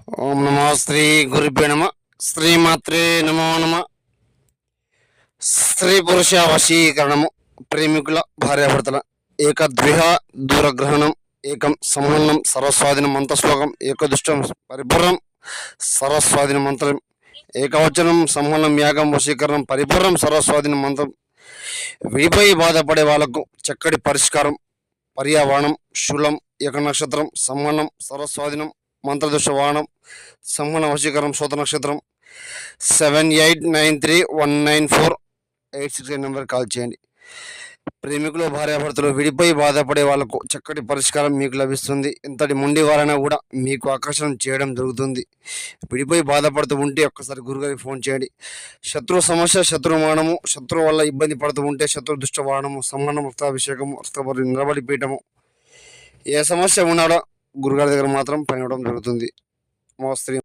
ఓం నమో శ్రీ గురుభ్యో నమ. శ్రీమాత్రే నమో నమ. స్త్రీ పురుష వశీకరణము, ప్రేమికుల భార్యాభర్తల ఏకద్విహ దూరగ్రహణం, ఏకం సంహనం సర్వస్వాధీనం మంత్రశ్లోకం, ఏకదుష్టం పరిపూర్ణం సర్వస్వాధీన మంత్రం, ఏకవచనం సంహనం యాగం వశీకరణం పరిపూర్ణం సర్వస్వాధీన మంత్రం. విడిపై బాధపడే వాళ్లకు చక్కటి పరిష్కారం, పర్యావరణం శూలం, ఏక నక్షత్రం సంహనం సర్వస్వాధీనం మంత్రదృష్ట వాహనం సంహన వశీకరణం శోత నక్షత్రం. 7893194868 నెంబర్ కాల్ చేయండి. ప్రేమికులు భార్యాభర్తలు విడిపోయి బాధపడే వాళ్లకు చక్కటి పరిష్కారం మీకు లభిస్తుంది. ఇంతటి మొండి వారైనా కూడా మీకు ఆకర్షణ చేయడం జరుగుతుంది. విడిపోయి బాధపడుతూ ఉంటే ఒక్కసారి గురుగారికి ఫోన్ చేయండి. శత్రు సమస్య, శత్రుమానము, శత్రువు వల్ల ఇబ్బంది పడుతూ ఉంటే శత్రు దుష్ట వాహనము, సంహనం, వృత్తాభిషేకము, వృత్తపరి నిలబడి పీఠము, ఏ సమస్య ఉన్నాడో గురుగారి దగ్గర మాత్రం పని ఇవ్వడం జరుగుతుంది. మా స్త్రీ